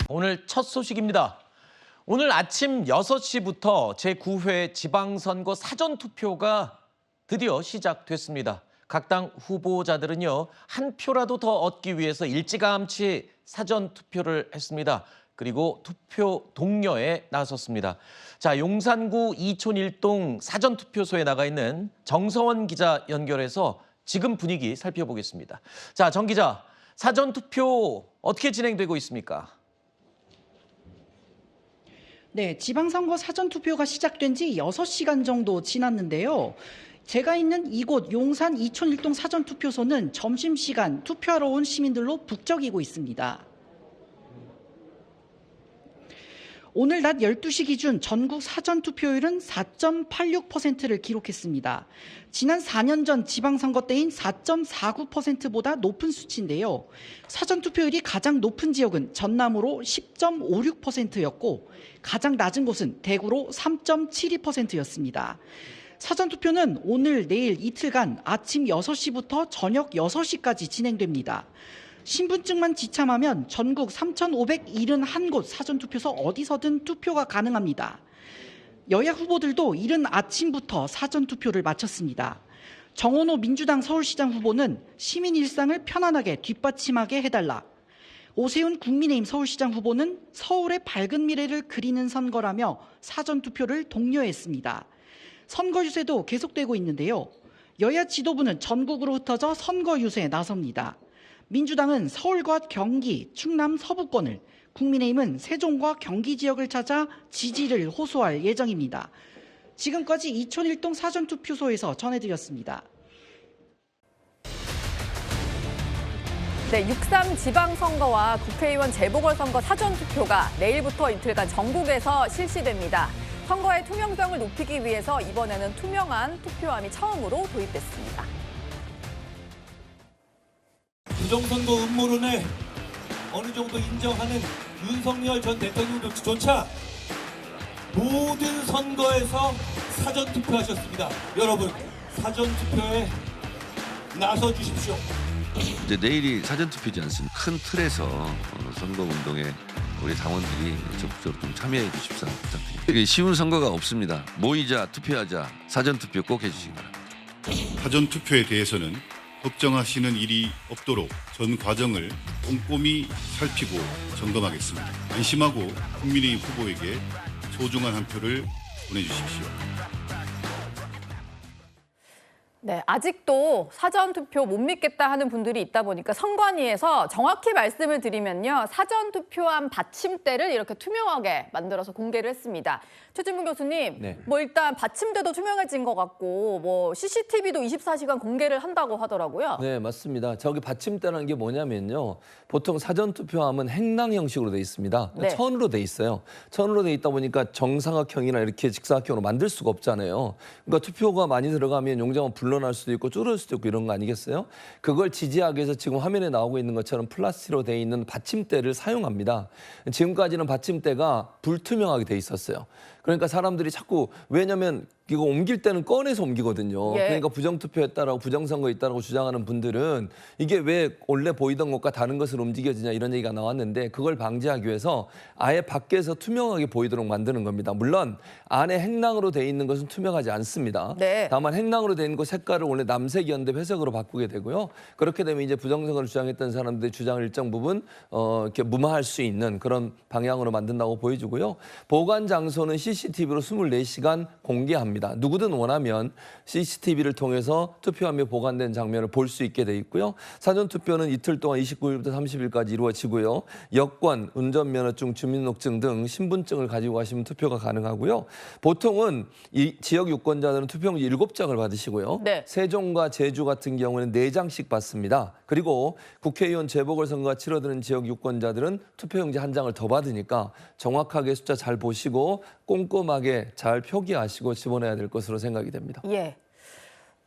오늘 첫 소식입니다. 오늘 아침 6시부터 제9회 지방선거 사전투표가 드디어 시작됐습니다. 각 당 후보자들은요, 한 표라도 더 얻기 위해서 일찌감치 사전투표를 했습니다. 그리고 투표 독려에 나섰습니다. 자, 용산구 이촌 1동 사전투표소에 나가 있는 정서원 기자 연결해서 지금 분위기 살펴보겠습니다. 자, 정 기자, 사전투표 어떻게 진행되고 있습니까? 네, 지방선거 사전투표가 시작된 지 6시간 정도 지났는데요. 제가 있는 이곳 용산 이촌 1동 사전투표소는 점심시간 투표하러 온 시민들로 북적이고 있습니다. 오늘 낮 12시 기준 전국 사전투표율은 4.86%를 기록했습니다. 지난 4년 전 지방선거 때인 4.49%보다 높은 수치인데요. 사전투표율이 가장 높은 지역은 전남으로 10.56%였고 가장 낮은 곳은 대구로 3.72%였습니다. 사전투표는 오늘, 내일 이틀간 아침 6시부터 저녁 6시까지 진행됩니다. 신분증만 지참하면 전국 3,571곳 사전투표소 어디서든 투표가 가능합니다. 여야 후보들도 이른 아침부터 사전투표를 마쳤습니다. 정원호 민주당 서울시장 후보는 시민 일상을 편안하게 뒷받침하게 해달라. 오세훈 국민의힘 서울시장 후보는 서울의 밝은 미래를 그리는 선거라며 사전투표를 독려했습니다. 선거 유세도 계속되고 있는데요. 여야 지도부는 전국으로 흩어져 선거 유세에 나섭니다. 민주당은 서울과 경기, 충남 서부권을, 국민의힘은 세종과 경기 지역을 찾아 지지를 호소할 예정입니다. 지금까지 이촌 1동 사전투표소에서 전해드렸습니다. 네, 6.3 지방선거와 국회의원 재보궐선거 사전투표가 내일부터 이틀간 전국에서 실시됩니다. 선거의 투명성을 높이기 위해서 이번에는 투명한 투표함이 처음으로 도입됐습니다. 부정선거 음모론에 어느 정도 인정하는 윤석열 전 대통령조차 모든 선거에서 사전투표하셨습니다. 여러분, 사전투표에 나서 주십시오. 이제 내일이 사전투표지 않습니까? 큰 틀에서 선거운동에 우리 당원들이 적극적으로 좀 참여해 주십사 부탁드립니다. 이게 쉬운 선거가 없습니다. 모이자, 투표하자, 사전투표 꼭 해주시기 바랍니다. 사전투표에 대해서는 걱정하시는 일이 없도록 전 과정을 꼼꼼히 살피고 점검하겠습니다. 안심하고 국민의힘 후보에게 소중한 한 표를 보내주십시오. 네, 아직도 사전투표 못 믿겠다 하는 분들이 있다 보니까 선관위에서 정확히 말씀을 드리면요. 사전투표함 받침대를 이렇게 투명하게 만들어서 공개를 했습니다. 최진문 교수님, 네. 뭐 일단 받침대도 투명해진 것 같고 뭐 CCTV도 24시간 공개를 한다고 하더라고요. 네, 맞습니다. 저기 받침대라는 게 뭐냐면요. 보통 사전투표함은 행랑 형식으로 돼 있습니다. 네. 천으로 돼 있어요. 천으로 돼 있다 보니까 정사각형이나 이렇게 직사각형으로 만들 수가 없잖아요. 그러니까 투표가 많이 들어가면 용량은 불러날 수도 있고 줄을 수도 있고 이런 거 아니겠어요? 그걸 지지하기 위해서 지금 화면에 나오고 있는 것처럼 플라스틱으로 돼 있는 받침대를 사용합니다. 지금까지는 받침대가 불투명하게 돼 있었어요. 그러니까 사람들이 자꾸, 왜냐면 이거 옮길 때는 꺼내서 옮기거든요. 예. 그러니까 부정투표했다라고 부정선거했다라고 주장하는 분들은 이게 왜 원래 보이던 것과 다른 것으로 움직여지냐 이런 얘기가 나왔는데 그걸 방지하기 위해서 아예 밖에서 투명하게 보이도록 만드는 겁니다. 물론 안에 행랑으로 돼 있는 것은 투명하지 않습니다. 네. 다만 행랑으로 돼 있는 것 색깔을 원래 남색이었는데 회색으로 바꾸게 되고요. 그렇게 되면 이제 부정선거를 주장했던 사람들의 주장을 일정 부분 이렇게 무마할 수 있는 그런 방향으로 만든다고 보여지고요. 보관 장소는 CCTV로 24시간 공개합니다. 누구든 원하면 CCTV를 통해서 투표함에 보관된 장면을 볼 수 있게 돼 있고요. 사전투표는 이틀 동안 29일부터 30일까지 이루어지고요. 여권, 운전면허증, 주민등록증 등 신분증을 가지고 가시면 투표가 가능하고요. 보통은 이 지역 유권자들은 투표용지 7장을 받으시고요. 네. 세종과 제주 같은 경우는 4장씩 받습니다. 그리고 국회의원 재보궐선거가 치러드는 지역 유권자들은 투표용지 1장을 더 받으니까 정확하게 숫자 잘 보시고 꼼꼼하게 잘 표기하시고 집어내야 될 것으로 생각이 됩니다. 예.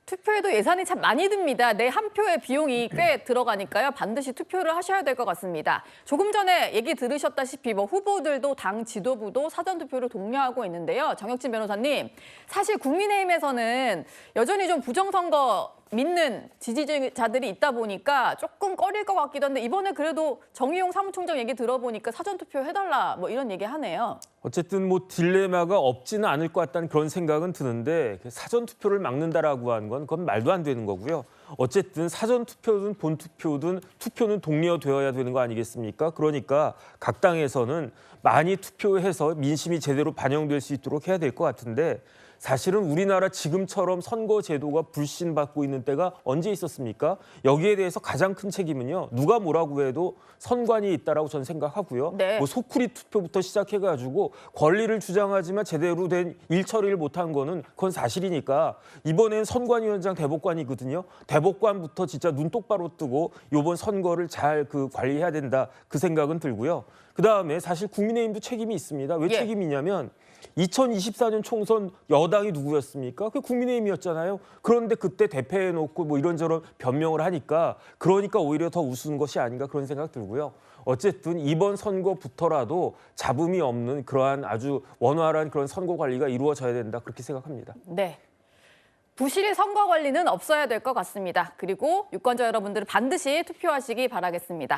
투표에도 예산이 참 많이 듭니다. 내 한 표의 비용이 꽤 들어가니까요. 반드시 투표를 하셔야 될 것 같습니다. 조금 전에 얘기 들으셨다시피 뭐 후보들도 당 지도부도 사전투표를 독려하고 있는데요. 정혁진 변호사님, 사실 국민의힘에서는 여전히 좀 부정선거 믿는 지지자들이 있다 보니까 조금 꺼릴 것 같기도 한데 이번에 그래도 정의용 사무총장 얘기 들어보니까 사전투표 해달라 뭐 이런 얘기 하네요. 어쨌든 뭐 딜레마가 없지는 않을 것 같다는 그런 생각은 드는데 사전 투표를 막는다라고 하는 건 그건 말도 안 되는 거고요. 어쨌든 사전 투표든 본 투표든 투표는 독려되어야 되는 거 아니겠습니까? 그러니까 각 당에서는 많이 투표해서 민심이 제대로 반영될 수 있도록 해야 될 것 같은데 사실은 우리나라 지금처럼 선거 제도가 불신받고 있는 때가 언제 있었습니까? 여기에 대해서 가장 큰 책임은요. 누가 뭐라고 해도 선관위 있다라고 저는 생각하고요. 네. 뭐 소쿠리 투표부터 시작해가지고 권리를 주장하지만 제대로 된 일 처리를 못한 거는 그건 사실이니까 이번엔 선관위원장 대법관이거든요. 대법관부터 진짜 눈 똑바로 뜨고 이번 선거를 잘 관리해야 된다 그 생각은 들고요. 그다음에 사실 국민의힘도 책임이 있습니다. 왜 예. 책임이냐면 2024년 총선 여당이 누구였습니까? 그 국민의힘이었잖아요. 그런데 그때 대패해놓고 뭐 이런저런 변명을 하니까 그러니까 오히려 더 우스운 것이 아닌가 그런 생각 들고요. 어쨌든 이번 선거부터라도 잡음이 없는 그러한 아주 원활한 그런 선거 관리가 이루어져야 된다 그렇게 생각합니다. 네. 부실 선거 관리는 없어야 될 것 같습니다. 그리고 유권자 여러분들은 반드시 투표하시기 바라겠습니다.